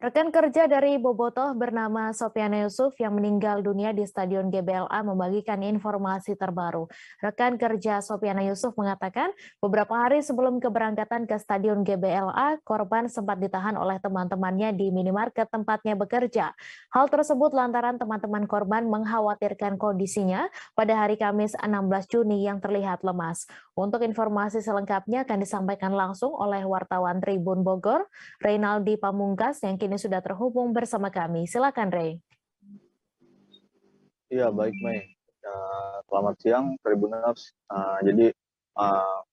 Rekan kerja dari Bobotoh bernama Sopiana Yusuf yang meninggal dunia di Stadion GBLA membagikan informasi terbaru. Rekan kerja Sopiana Yusuf mengatakan beberapa hari sebelum keberangkatan ke Stadion GBLA, korban sempat ditahan oleh teman-temannya di minimarket tempatnya bekerja. Hal tersebut lantaran teman-teman korban mengkhawatirkan kondisinya pada hari Kamis 16 Juni yang terlihat lemas. Untuk informasi selengkapnya akan disampaikan langsung oleh wartawan Tribun Bogor, Reynaldi Pamungkas yang kini sudah terhubung bersama kami. Silakan, Rey. Iya, baik, Mei. Selamat siang, Tribuners.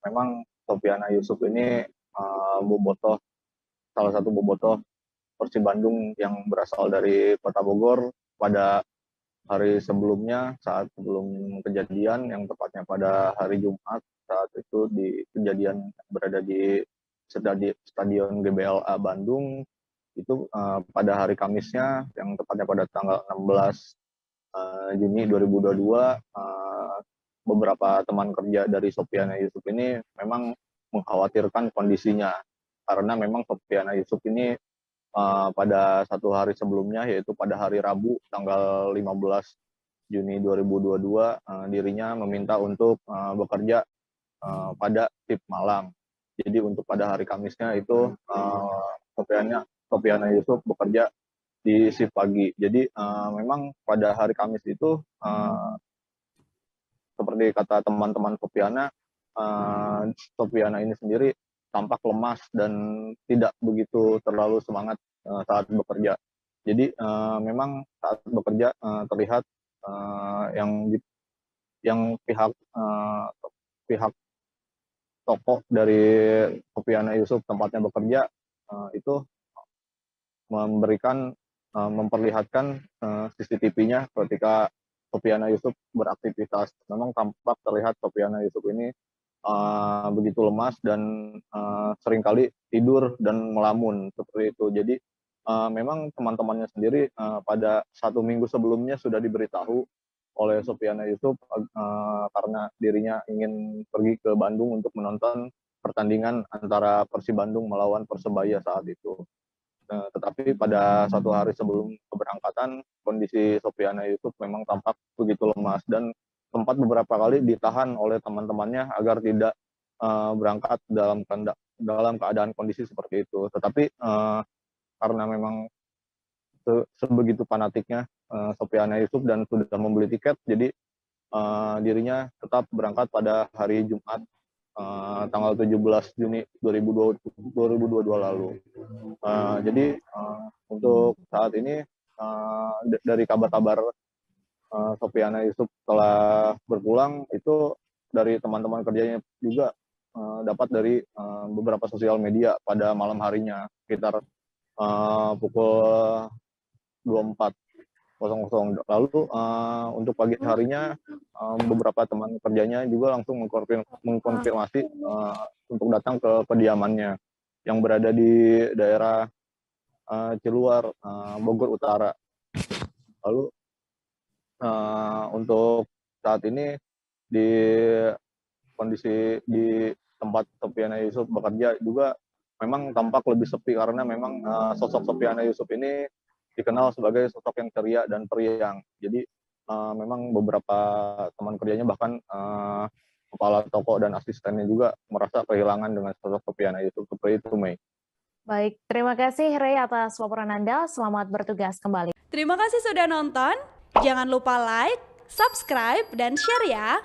Memang Sopiana Yusuf ini bobotoh, salah satu bobotoh Persib Bandung yang berasal dari Kota Bogor pada hari sebelumnya, saat sebelum kejadian, yang tepatnya pada hari Jumat, saat itu di kejadian berada di Stadion GBLA Bandung, itu pada hari Kamisnya, yang tepatnya pada tanggal 16 Juni 2022, beberapa teman kerja dari Sopiana Yusuf ini memang mengkhawatirkan kondisinya, karena memang Sopiana Yusuf ini pada satu hari sebelumnya, yaitu pada hari Rabu tanggal 15 Juni 2022, dirinya meminta untuk bekerja pada shift malam. Jadi untuk pada hari Kamisnya itu Sopiana Yusuf bekerja di shift pagi. Jadi memang pada hari Kamis itu seperti kata teman-teman Sopiana ini sendiri tampak lemas dan tidak begitu terlalu semangat saat bekerja. Jadi memang saat bekerja terlihat yang pihak toko dari Sopiana Yusuf tempatnya bekerja itu memperlihatkan CCTV-nya ketika Sopiana Yusuf beraktivitas. Memang tampak terlihat Sopiana Yusuf ini begitu lemas dan seringkali tidur dan melamun seperti itu. Jadi memang teman-temannya sendiri pada 1 minggu sebelumnya sudah diberitahu oleh Sopiana Yusuf karena dirinya ingin pergi ke Bandung untuk menonton pertandingan antara Persib Bandung melawan Persebaya saat itu. Tetapi pada 1 hari sebelum keberangkatan, kondisi Sopiana Yusuf memang tampak begitu lemas dan sempat beberapa kali ditahan oleh teman-temannya agar tidak berangkat dalam keadaan kondisi seperti itu. Tetapi karena memang sebegitu fanatiknya Sopiana Yusuf dan sudah membeli tiket, jadi dirinya tetap berangkat pada hari Jumat tanggal 17 Juni 2022 lalu. Jadi untuk saat ini dari kabar-kabar Sopiana Yusuf telah berpulang itu dari teman-teman kerjanya juga dapat dari beberapa sosial media pada malam harinya sekitar pukul 24.00. Lalu untuk pagi harinya beberapa teman kerjanya juga langsung mengkonfirmasi untuk datang ke kediamannya yang berada di daerah Ciluar, Bogor Utara. Lalu untuk saat ini di kondisi di tempat Sopiana Yusuf bekerja juga memang tampak lebih sepi karena memang sosok Sopiana Yusuf ini dikenal sebagai sosok yang ceria dan periang. Jadi memang beberapa teman kerjanya bahkan kepala toko dan asistennya juga merasa kehilangan dengan sosok Sopiana Yusuf seperti itu, Mei. Baik, terima kasih Rey atas laporan Anda. Selamat bertugas kembali. Terima kasih sudah nonton. Jangan lupa like, subscribe, dan share ya.